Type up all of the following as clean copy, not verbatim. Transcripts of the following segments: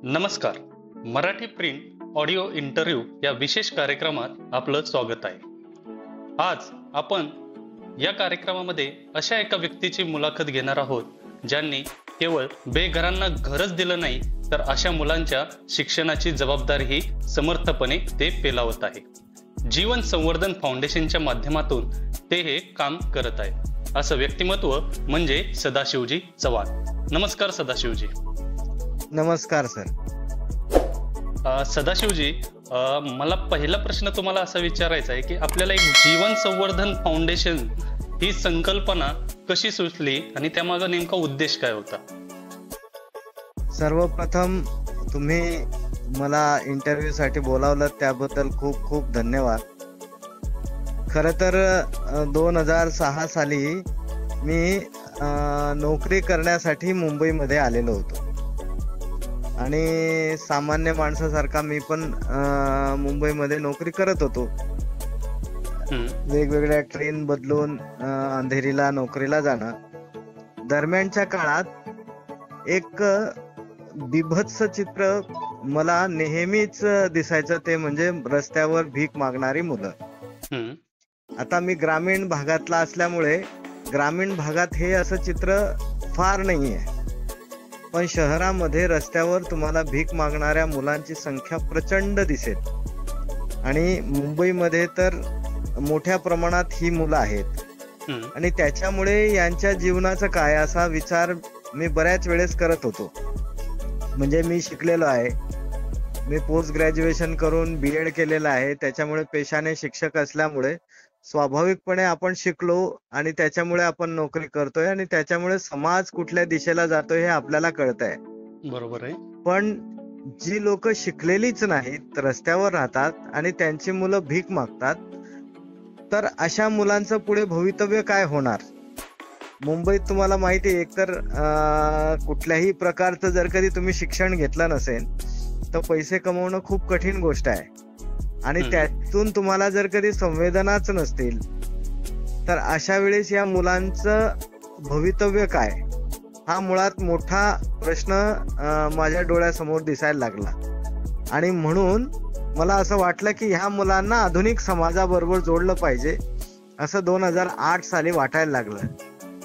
नमस्कार. Marathi print audio interview या विशेष कार्यक्रमात आपलं स्वागत आहे. आज आपण या कार्यक्रमामध्ये अशा एका व्यक्तीची मुलाखत घेणार आहोत ज्यांनी केवळ बेघरांना घरच दिलं नाही, तर अशा मुलांच्या शिक्षणाची जबाबदारीही समर्थपणे ते पेलावत आहे. जीवन संवर्धन फाउंडेशनच्या माध्यमातून ते हे काम करत आहे. असं व्यक्तिमत्व म्हणजे सदाशिवजी चव्हाण. नमस्कार सदाशिवजी. नमस्कार सर. सदाशिवजी, मला पहिला प्रश्न तुम्हाला असा विचारायचा आहे की आपल्याला एक जीवन संवर्धन फाउंडेशन ही संकल्पना कशी सुचली आणि त्यामागे नेमका उद्देश काय होता? सर्वप्रथम तुम्ही मला इंटरव्ह्यू साठी बोलावलं त्याबद्दल खूप खूप धन्यवाद. खर तर 2006 साली मी नोकरी करण्यासाठी मुंबईमध्ये आलेलो होतो आणि सामान्य माणसासारखा मी पण मुंबईमध्ये नोकरी करत होतो. वेगवेगळ्या ट्रेन बदलून अंधेरीला नोकरीला जाणं. दरम्यानच्या काळात एक बिभत्स चित्र मला नेहमीच दिसायचं, ते म्हणजे रस्त्यावर भीक मागणारी मुलं. आता मी ग्रामीण भागातला असल्यामुळे ग्रामीण भागात हे असं चित्र फार नाहीये, पण शहरामध्ये रस्त्यावर तुम्हाला भीक मागणाऱ्या मुलांची संख्या प्रचंड दिसेल आणि मुंबईमध्ये तर मोठ्या प्रमाणात ही मुलं आहेत. आणि त्याच्यामुळे यांच्या जीवनाचं काय असा विचार मी बऱ्याच वेळेस करत होतो. म्हणजे मी शिकलेलो आहे, मी पोस्ट ग्रॅज्युएशन करून BEd केलेलं आहे, त्याच्यामुळे पेशाने शिक्षक असल्यामुळे स्वाभाविकपणे आपण शिकलो आणि त्याच्यामुळे आपण नोकरी करतोय आणि त्याच्यामुळे समाज कुठल्या दिशेला जातोय हे आपल्याला कळतंय. बरोबर आहे. पण जी लोक शिकलेलीच नाहीत, रस्त्यावर राहतात आणि त्यांची मुलं भीक मागतात, तर अशा मुलांचं पुढे भवितव्य काय होणार? मुंबईत तुम्हाला माहिती आहे, एकतर कुठल्याही प्रकारचं जर कधी तुम्ही शिक्षण घेतलं नसेल तर पैसे कमवणं खूप कठीण गोष्ट आहे आणि त्यातून तुम्हाला जर कधी संवेदनाच नसतील तर अशा वेळेस या मुलांचं भवितव्य काय, हा मुळात मोठा प्रश्न माझ्या डोळ्यासमोर दिसायला लागला. आणि म्हणून मला असं वाटलं की ह्या मुलांना आधुनिक समाजाबरोबर जोडलं पाहिजे, असं 2008 साली वाटायला लागलं.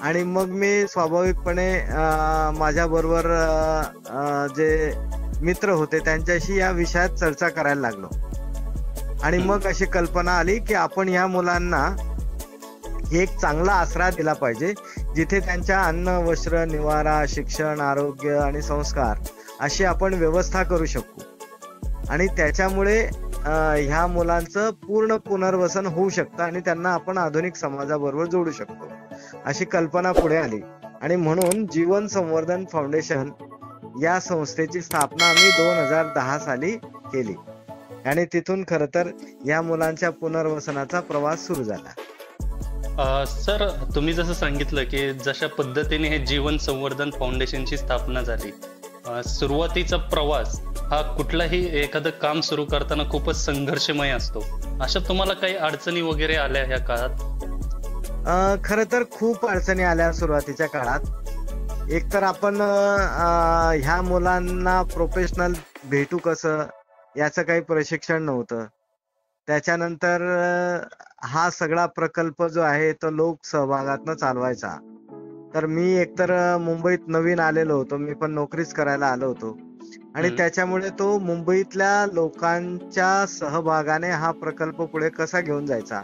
आणि मग मी स्वाभाविकपणे माझ्या बरोबर जे मित्र होते त्यांच्याशी या विषयात चर्चा करायला लागलो. आणि मग अशी कल्पना आली की आपण या मुलांना एक चांगला आसरा दिला पाहिजे, जिथे त्यांच्या अन्न, वस्त्र, निवारा, शिक्षण, आरोग्य आणि संस्कार अशी आपण व्यवस्था करू शकू आणि त्याच्यामुळे ह्या मुलांचं पूर्ण पुनर्वसन होऊ शकतं आणि त्यांना आपण आधुनिक समाजाबरोबर जोडू शकतो, अशी कल्पना पुढे आली. आणि म्हणून जीवन संवर्धन फाउंडेशन या संस्थेची स्थापना आम्ही 2010 साली केली आणि तिथून खर तर या मुलांच्या पुनर्वसनाचा प्रवास सुरू झाला. सर, तुम्ही जसं सांगितलं की जशा पद्धतीने हे जीवन संवर्धन फाउंडेशनची स्थापना झाली, सुरुवातीचा प्रवास हा कुठलाही एखादं काम सुरू करताना खूपच संघर्षमय असतो. अशा तुम्हाला काही अडचणी वगैरे आल्या ह्या काळात? खर तर खूप अडचणी आल्या सुरुवातीच्या काळात. एकतर आपण ह्या मुलांना प्रोफेशनल भेटू कसं याचं काही प्रशिक्षण नव्हतं. त्याच्यानंतर हा सगळा प्रकल्प जो आहे तो लोक सहभागातनं चालवायचा. तर मी एकतर मुंबईत नवीन आलेलो होतो, मी पण नोकरीच करायला आलो होतो आणि त्याच्यामुळे तो मुंबईतल्या लोकांच्या सहभागाने हा प्रकल्प पुढे कसा घेऊन जायचा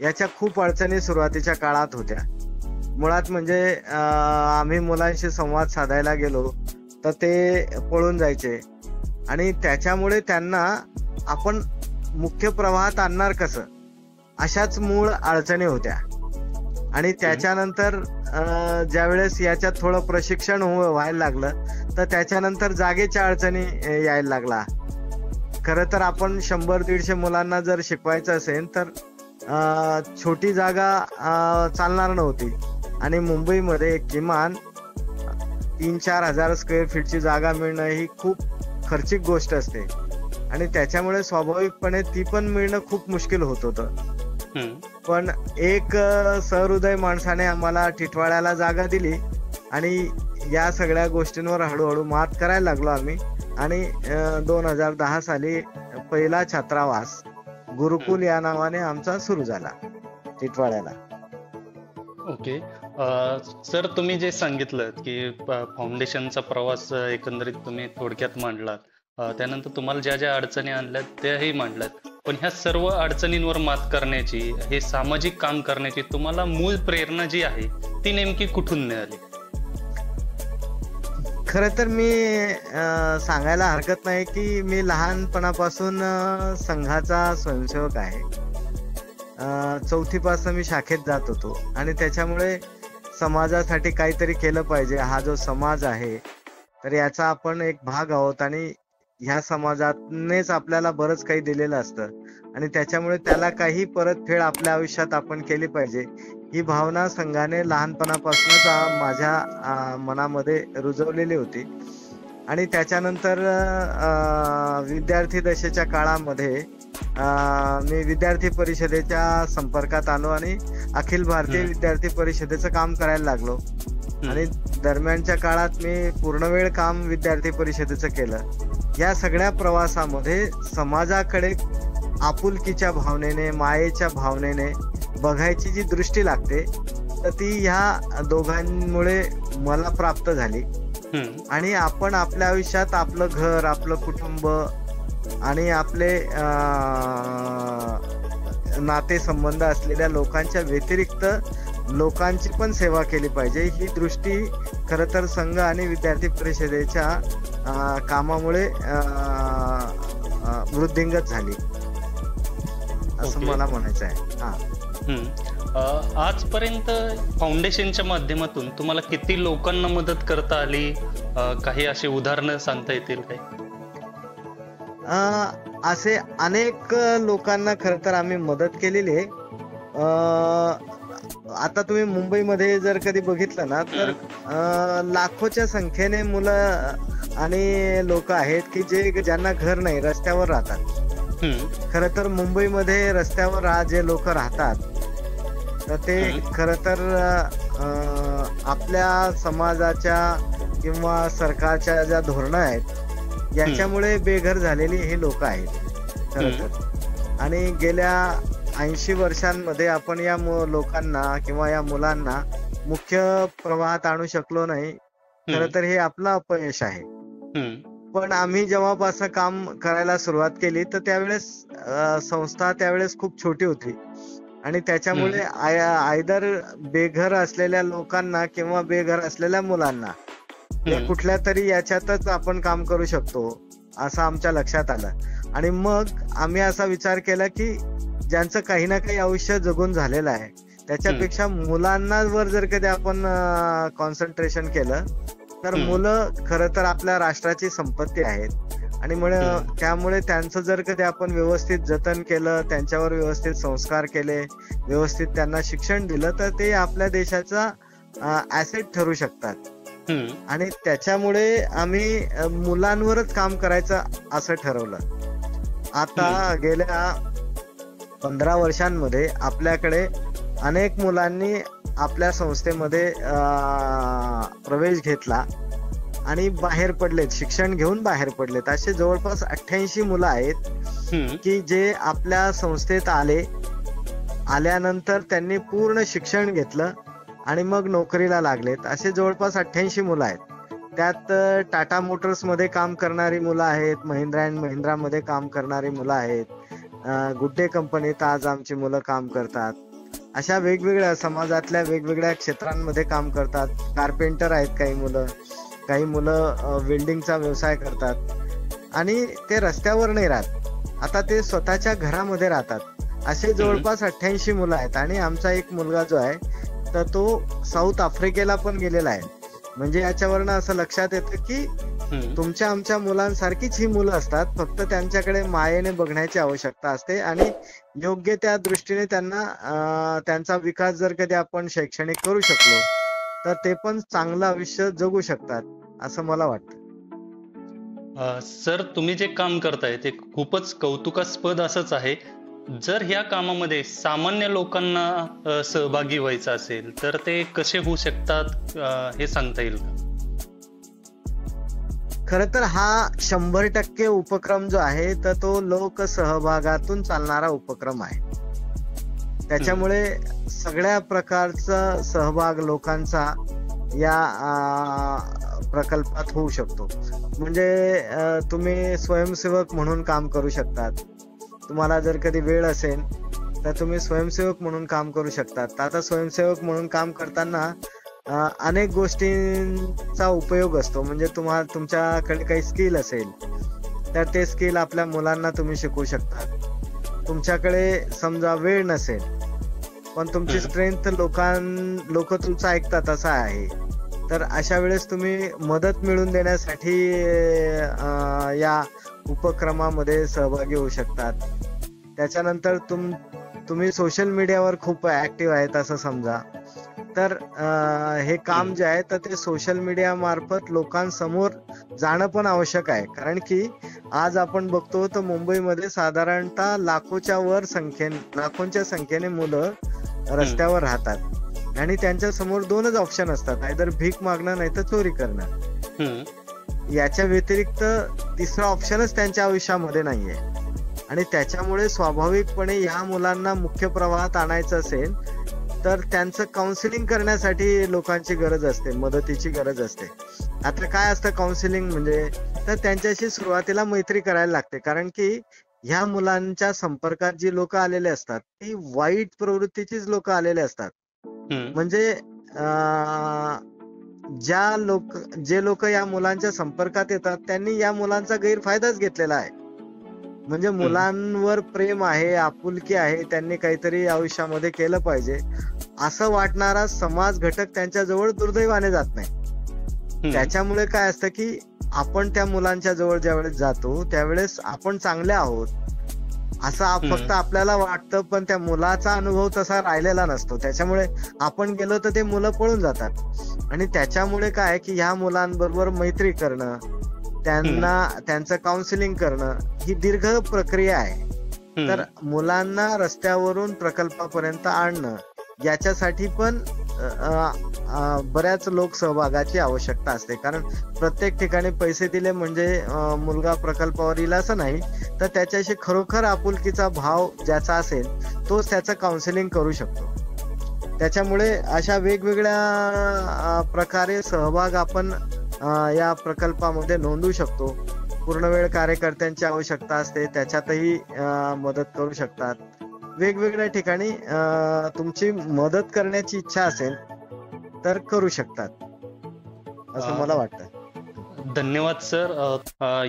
याच्या खूप अडचणी सुरुवातीच्या काळात होत्या. मुळात म्हणजे आम्ही मुलांशी संवाद साधायला गेलो तर ते पळून जायचे आणि त्याच्यामुळे त्यांना आपण मुख्य प्रवाहात आणणार कसं, अशाच मूळ अडचणी होत्या. आणि त्याच्यानंतर ज्यावेळेस याच्यात थोडं प्रशिक्षण व्हायला लागलं तर त्याच्यानंतर जागेच्या अडचणी यायला लागला. खरं तर आपण 100-150 मुलांना जर शिकवायचं असेल तर छोटी जागा चालणार नव्हती आणि मुंबईमध्ये किमान 3-4 हजार स्क्वेअर फीटची जागा मिळणं ही खूप खर्चिक गोष्ट असते आणि त्याच्यामुळे स्वाभाविकपणे ती पण मिळणं खूप मुश्किल होत होतं. पण एक सहृदय माणसाने आम्हाला टिटवाळ्याला जागा दिली आणि या सगळ्या गोष्टींवर हळूहळू मात करायला लागलो आम्ही आणि 2010 साली पहिला छात्रावास गुरुकुल या नावाने आमचा सुरू झाला टिटवाळ्याला. ओके. सर, तुम्ही जे सांगितलं की फाउंडेशनचा प्रवास एकंदरीत तुम्ही थोडक्यात मांडलात. त्यानंतर तुम्हाला ज्या ज्या अडचणी आणल्यात त्याही मांडल्यात. पण ह्या सर्व अडचणींवर मात करण्याची, हे सामाजिक काम करण्याची तुम्हाला मूळ प्रेरणा जी आहे ती नेमकी कुठून मिळाली? खर तर मी सांगायला हरकत नाही की मी लहानपणापासून संघाचा स्वयंसेवक आहे. 4थी पासून मी शाखेत जात होतो आणि त्याच्यामुळे समाजासाठी काहीतरी केलं पाहिजे. हा जो समाज आहे तर याचा आपण एक भाग आहोत आणि ह्या समाजानेच आपल्याला बरंच काही दिलेलं असतं आणि त्याच्यामुळे त्याला काही परतफेड आपल्या आयुष्यात आपण केली पाहिजे, ही भावना संघाने लहानपणापासूनच माझ्या मनामध्ये रुजवलेली होती. आणि त्याच्यानंतर विद्यार्थी दशेच्या काळामध्ये मी विद्यार्थी परिषदेच्या संपर्कात आलो आणि अखिल भारतीय विद्यार्थी परिषदेचं काम करायला लागलो. आणि दरम्यानच्या काळात मी पूर्णवेळ काम विद्यार्थी परिषदेचं केलं. या सगळ्या प्रवासामध्ये समाजाकडे आपुलकीच्या भावनेने, मायेच्या भावनेने बघायची जी दृष्टी लागते तर ती ह्या दोघांमुळे मला प्राप्त झाली. आणि आपण आपल्या आयुष्यात आपलं घर, आपलं कुटुंब आणि आपले नातेसंबंध असलेल्या लोकांच्या व्यतिरिक्त लोकांची पण सेवा केली पाहिजे, ही दृष्टी खरं तर संघ आणि विद्यार्थी परिषदेच्या कामामुळे वृद्धिंगत झाली असं मला म्हणायचं आहे. आजपर्यंत फाउंडेशनच्या माध्यमातून तुम्हाला किती लोकांना मदत करता आली? काही अशी उदाहरणं सांगता येतील काही? असे अनेक लोकांना खरं तर आम्ही मदत केलेली आहे. आता तुम्ही मुंबईमध्ये जर कधी बघितलं ना तर लाखोच्या संख्येने मुलं आणि लोक आहेत की ज्यांना घर नाही, रस्त्यावर राहतात. खरं तर मुंबईमध्ये रस्त्यावर जे लोक राहतात तर ते खरं तर आपल्या समाजाच्या किंवा सरकारच्या ज्या धोरणं आहेत याच्यामुळे बेघर झालेली हे लोक आहेत खरं तर. आणि गेल्या 80 वर्षांमध्ये आपण या लोकांना किंवा या मुलांना मुख्य प्रवाहात आणू शकलो नाही. खरं तर हे आपलं अपयश आहे. पण आम्ही जेव्हापासून काम करायला सुरुवात केली तर त्यावेळेस संस्था त्यावेळेस खूप छोटी होती आणि त्याच्यामुळे आयदर बेघर असलेल्या लोकांना किंवा बेघर असलेल्या मुलांना कुठल्या तरी याच्यातच आपण काम करू शकतो असं आमच्या लक्षात आलं. आणि मग आम्ही असा विचार केला की ज्यांचं काही ना काही आयुष्य जगून झालेलं आहे त्याच्यापेक्षा मुलांवर जर कधी आपण कॉन्सन्ट्रेशन केलं तर मुलं खरं तर आपल्या राष्ट्राची संपत्ती आहेत आणि त्यामुळे त्यांचं जर कधी आपण व्यवस्थित जतन केलं, त्यांच्यावर व्यवस्थित संस्कार केले, व्यवस्थित त्यांना शिक्षण दिलं तर ते आपल्या देशाचा ऍसेट ठरू शकतात. आणि त्याच्यामुळे आम्ही मुलांवरच काम करायचं असं ठरवलं. आता गेल्या 15 वर्षांमध्ये आपल्याकडे अनेक मुलांनी आपल्या संस्थेमध्ये प्रवेश घेतला आणि बाहेर पडलेत, शिक्षण घेऊन बाहेर पडलेत. असे जवळपास 88 मुलं आहेत की जे आपल्या संस्थेत आल्यानंतर त्यांनी पूर्ण शिक्षण घेतलं आणि मग नोकरीला लागलेत. असे जवळपास 88 मुलं आहेत. त्यात टाटा मोटर्स मध्ये काम करणारी मुलं आहेत, महिंद्रा अँड महिंद्रा मध्ये काम करणारी मुलं आहेत, गुड डे कंपनीत आज आमची मुलं काम करतात. अशा वेगवेगळ्या समाजातल्या वेगवेगळ्या क्षेत्रांमध्ये काम करतात. कार्पेंटर आहेत काही मुलं वेल्डिंगचा व्यवसाय करतात आणि ते रस्त्यावर नाही राहत, आता ते स्वतःच्या घरामध्ये राहतात. असे जवळपास 88 मुलं आहेत. आणि आमचा एक मुलगा जो आहे तर तो साऊथ आफ्रिकेला पण गेलेला आहे. म्हणजे याच्यावरनं असं लक्षात येतं की तुमच्या आमच्या मुलांसारखीच ही मुलं असतात, फक्त त्यांच्याकडे मायेने बघण्याची आवश्यकता असते आणि योग्य त्या दृष्टीने त्यांना त्यांचा विकास जर कधी आपण शैक्षणिक करू शकलो तर ते पण चांगलं आयुष्य जगू शकतात असं मला वाटतं. सर, तुम्ही जे काम करताय ते खूपच कौतुकास्पद असंच आहे. जर ह्या कामामध्ये सामान्य लोकांना सहभागी व्हायचं असेल तर ते कसे होऊ शकतात हे सांगता येईल का? खरं तर हा 100% उपक्रम जो आहे तर तो लोकसहभागातून चालणारा उपक्रम आहे. त्याच्यामुळे सगळ्या प्रकारचा सहभाग लोकांचा या प्रकल्पात होऊ शकतो. म्हणजे तुम्ही स्वयंसेवक म्हणून काम करू शकतात. तुम्हाला जर कधी वेळ असेल तर तुम्ही स्वयंसेवक म्हणून काम करू शकतात. आता स्वयंसेवक म्हणून काम करताना अनेक गोष्टींचा उपयोग असतो. म्हणजे तुमच्याकडे काही स्किल असेल तर ते स्किल आपल्या मुलांना तुम्ही शिकवू शकतात. तुमच्याकडे समजा वेळ नसेल पण तुमची स्ट्रेंथ लोक तुमचं ऐकतात असं आहे, तर अशा वेळेस तुम्ही मदत मिळवून देण्यासाठी या उपक्रमामध्ये सहभागी होऊ शकतात. त्याच्यानंतर तुम्ही सोशल मीडियावर खूप ऍक्टिव्ह आहेत असं समजा, तर हे काम जे आहे तर ते सोशल मीडिया मार्फत लोकांसमोर जाणं पण आवश्यक आहे. कारण की आज आपण बघतो तर मुंबईमध्ये साधारणतः लाखोंच्या संख्येने मुलं रस्त्यावर राहतात आणि त्यांच्या समोर 2च ऑप्शन असतात, आयदर भीक मागणं नाही तर चोरी करणं. याच्या व्यतिरिक्त तिसरा ऑप्शनच त्यांच्या आयुष्यामध्ये नाहीये. आणि त्याच्यामुळे स्वाभाविकपणे या मुलांना मुख्य प्रवाहात आणायचं असेल तर त्यांचं काउन्सिलिंग करण्यासाठी लोकांची गरज असते, मदतीची गरज असते. आता काय असतं काउन्सिलिंग म्हणजे, तर त्यांच्याशी सुरुवातीला मैत्री करायला लागते. कारण की ह्या मुलांच्या संपर्कात जी लोक आलेले असतात ती वाईट प्रवृत्तीचीच लोक आलेले असतात. म्हणजे जे लोक या मुलांच्या संपर्कात येतात त्यांनी या मुलांचा गैरफायदाच घेतलेला आहे. म्हणजे मुलांवर प्रेम आहे, आपुलकी आहे, त्यांनी काहीतरी आयुष्यामध्ये केलं पाहिजे असं वाटणारा समाज घटक त्यांच्या जवळ दुर्दैवाने जात नाही. त्याच्यामुळे काय असतं की आपण त्या मुलांच्या जवळ ज्यावेळेस जातो त्यावेळेस आपण चांगले आहोत असं फक्त आपल्याला वाटतं, पण त्या मुलाचा अनुभव तसा राहिलेला नसतो. त्याच्यामुळे आपण गेलो तर ते मुलं पळून जातात. आणि त्याच्यामुळे काय की ह्या मुलांबरोबर मैत्री करणं, त्यांचं काउन्सिलिंग करणं ही दीर्घ प्रक्रिया आहे. तर मुलांना रस्त्यावरून प्रकल्पापर्यंत आणणं याच्यासाठी पण बऱ्याच लोक सहभागाची आवश्यकता असते. कारण प्रत्येक ठिकाणी पैसे दिले म्हणजे मुलगा प्रकल्पावर येईल असं नाही, तर त्याच्याशी खरोखर आपुलकीचा भाव ज्याचा असेल तोच त्याचं काउन्सिलिंग करू शकतो. त्याच्यामुळे अशा वेगवेगळ्या प्रकारे सहभाग आपण या प्रकल्पामध्ये नोंदवू शकतो. पूर्णवेळ कार्यकर्त्यांची आवश्यकता असते, त्याच्यातही मदत करू शकतात. वेगवेगळ्या ठिकाणी तुमची मदत करण्याची इच्छा असेल तर करू शकतात असं मला वाटतं. धन्यवाद सर.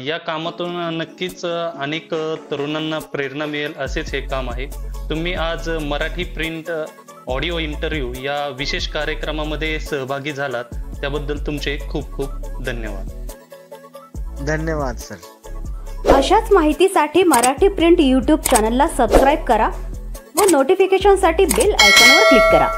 या कामातून नक्कीच अनेक तरुणांना प्रेरणा मिळेल असेच हे काम आहे. तुम्ही आज मराठी प्रिंट ऑडिओ इंटरव्ह्यू या विशेष कार्यक्रमामध्ये सहभागी झालात त्याबद्दल तुमचे खूप खूप धन्यवाद. धन्यवाद सर. अशाच माहितीसाठी मराठी प्रिंट यूट्यूब चॅनलला सबस्क्राईब करा व नोटिफिकेशनसाठी बेल आयकॉनवर क्लिक करा.